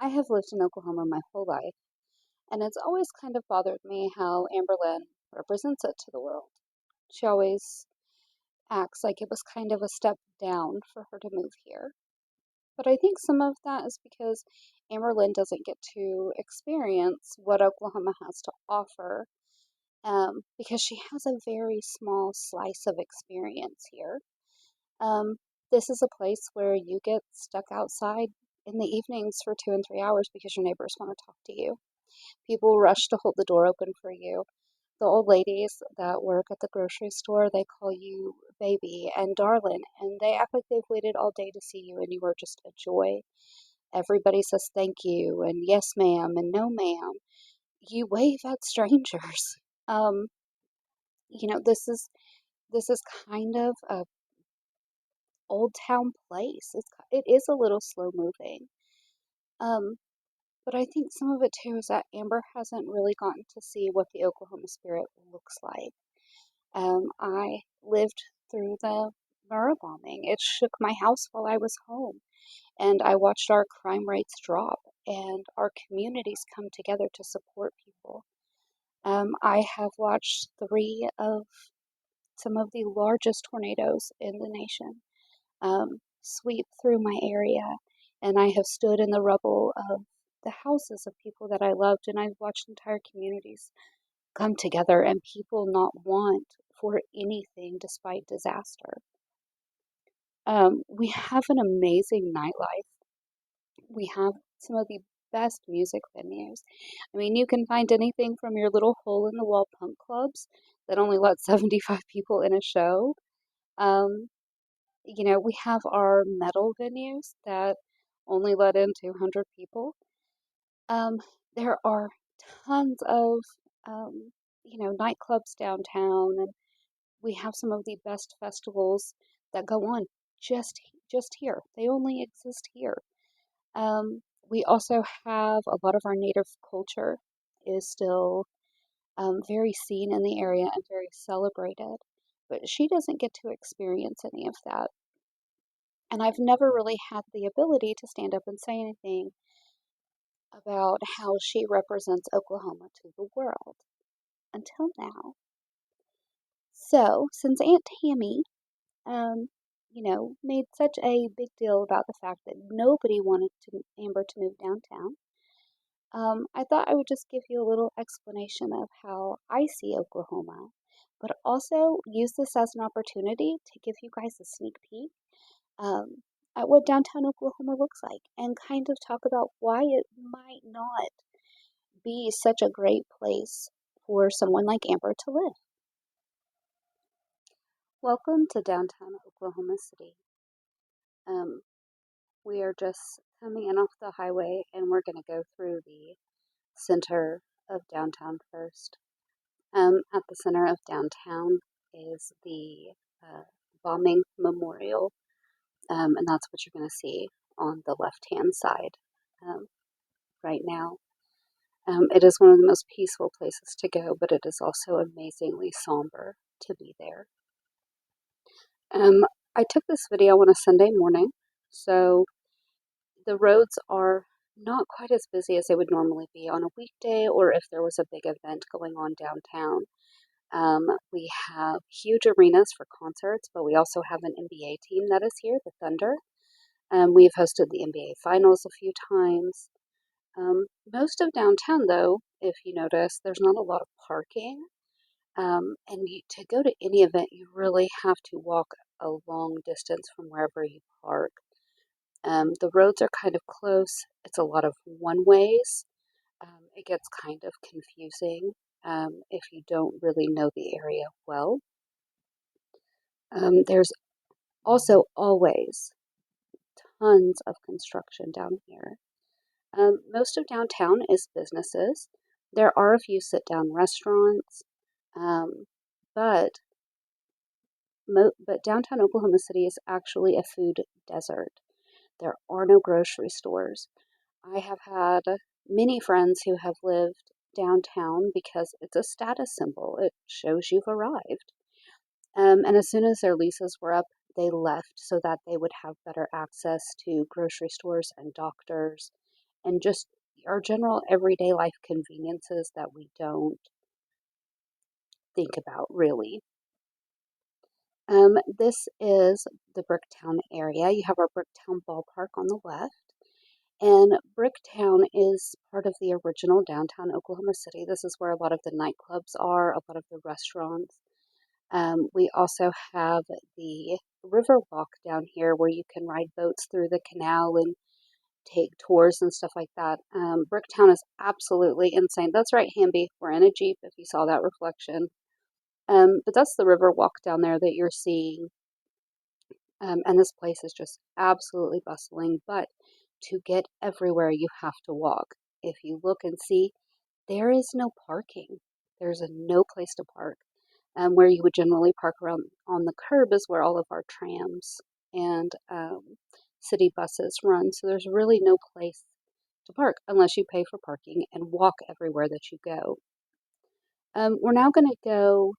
I have lived in Oklahoma my whole life, and it's always kind of bothered me how Amberlynn represents it to the world. She always acts like it was kind of a step down for her to move here. But I think some of that is because Amberlynn doesn't get to experience what Oklahoma has to offer because she has a very small slice of experience here. Um, this is a place where you get stuck outside in the evenings for 2 and 3 hours because your neighbors want to talk to you. People rush to hold the door open for you. The old ladies that work at the grocery store, they call you baby and darling, and they act like they've waited all day to see you and you are just a joy. Everybody says thank you and yes ma'am and no ma'am. You wave at strangers. Um, this is kind of a old town place. It is a little slow moving. Um, but I think some of it too is that Amber hasn't really gotten to see what the Oklahoma spirit looks like. I lived through the Murrah bombing. It shook my house while I was home, and I watched our crime rates drop and our communities come together to support people. I have watched three of some of the largest tornadoes in the nation sweep through my area, and I have stood in the rubble of the houses of people that I loved, and I've watched entire communities come together and people not want for anything despite disaster. We have an amazing nightlife. We have some of the best music venues. I mean, you can find anything from your little hole in the wall punk clubs that only let 75 people in a show. Um, we have our metal venues that only let in 200 people. Um, there are tons of, um, nightclubs downtown, and we have some of the best festivals that go on just here. They only exist here. We also have a lot of our native culture is still very seen in the area and very celebrated, but she doesn't get to experience any of that. And I've never really had the ability to stand up and say anything about how she represents Oklahoma to the world until now. So, since Aunt Tammy, made such a big deal about the fact that nobody wanted Amber to move downtown, I thought I would just give you a little explanation of how I see Oklahoma, but also use this as an opportunity to give you guys a sneak peek um, at what downtown Oklahoma looks like and kind of talk about why it might not be such a great place for someone like Amber to live. Welcome to downtown Oklahoma City. Um, we are just coming in off the highway and we're going to go through the center of downtown first. At the center of downtown is the bombing memorial, and that's what you're going to see on the left hand side um, right now. It is one of the most peaceful places to go, but it is also amazingly somber to be there. Um, I took this video on a Sunday morning, so the roads are not quite as busy as they would normally be on a weekday or if there was a big event going on downtown. We have huge arenas for concerts, but we also have an NBA team that is here, the Thunder. We've hosted the NBA Finals a few times. Most of downtown, though, if you notice, there's not a lot of parking. To go to any event, you really have to walk a long distance from wherever you park. The roads are kind of close. It's a lot of one ways. It gets kind of confusing if you don't really know the area well. There's also always tons of construction down here. Most of downtown is businesses. There are a few sit down restaurants, um, but but downtown Oklahoma City is actually a food desert. There are no grocery stores. I have had many friends who have lived downtown because it's a status symbol. It shows you've arrived. And as soon as their leases were up, they left so that they would have better access to grocery stores and doctors and just our general everyday life conveniences that we don't think about really. This is the Bricktown area. You have our Bricktown ballpark on the left. And Bricktown is part of the original downtown Oklahoma City. This is where a lot of the nightclubs are, a lot of the restaurants. We also have the river walk down here where you can ride boats through the canal and take tours and stuff like that. Bricktown is absolutely insane. That's right, Hamby. We're in a Jeep if you saw that reflection. But that's the river walk down there that you're seeing. And this place is just absolutely bustling. But to get everywhere, you have to walk. If you look and see, there is no parking. There's no place to park. Where you would generally park around on the curb is where all of our trams and city buses run. So there's really no place to park unless you pay for parking and walk everywhere that you go. We're now going to go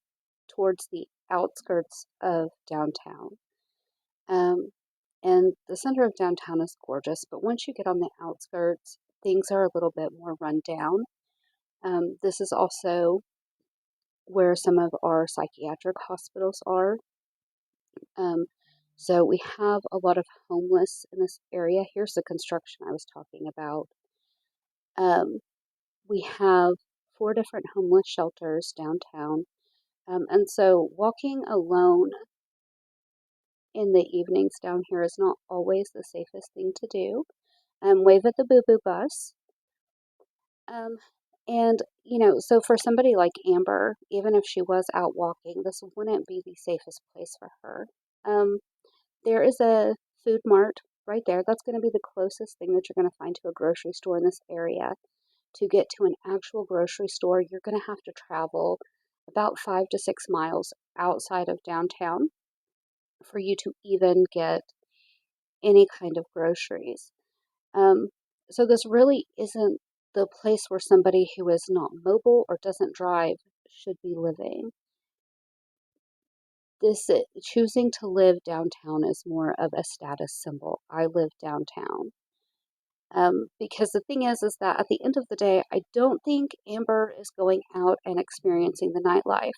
towards the outskirts of downtown. And the center of downtown is gorgeous, but once you get on the outskirts, things are a little bit more run down. This is also where some of our psychiatric hospitals are. Um, so we have a lot of homeless in this area. Here's the construction I was talking about. We have 4 different homeless shelters downtown. And so walking alone in the evenings down here is not always the safest thing to do. Wave at the boo-boo bus. Um, so for somebody like Amber, even if she was out walking, this wouldn't be the safest place for her. Um, there is a food mart right there. That's going to be the closest thing that you're going to find to a grocery store in this area. To get to an actual grocery store, you're going to have to travel about 5 to 6 miles outside of downtown for you to even get any kind of groceries. Um, so this really isn't the place where somebody who is not mobile or doesn't drive should be living. Choosing to live downtown is more of a status symbol. I live downtown. Because the thing is that at the end of the day, I don't think Amber is going out and experiencing the nightlife.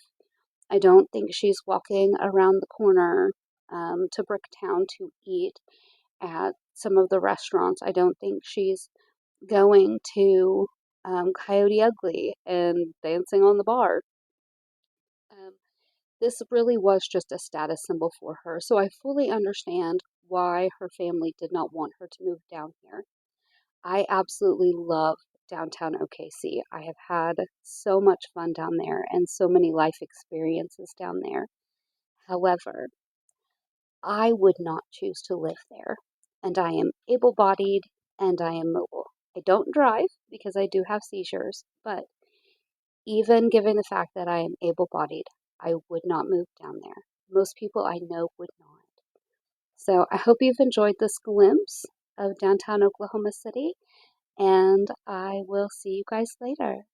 I don't think she's walking around the corner to Bricktown to eat at some of the restaurants. I don't think she's going to Coyote Ugly and dancing on the bar. Um, this really was just a status symbol for her, so I fully understand why her family did not want her to move down here. I absolutely love downtown OKC. I have had so much fun down there and so many life experiences down there. However, I would not choose to live there. And I am able bodied and I am mobile. I don't drive because I do have seizures, but even given the fact that I am able bodied, I would not move down there. Most people I know would not. So I hope you've enjoyed this glimpse of downtown Oklahoma City, and I will see you guys later.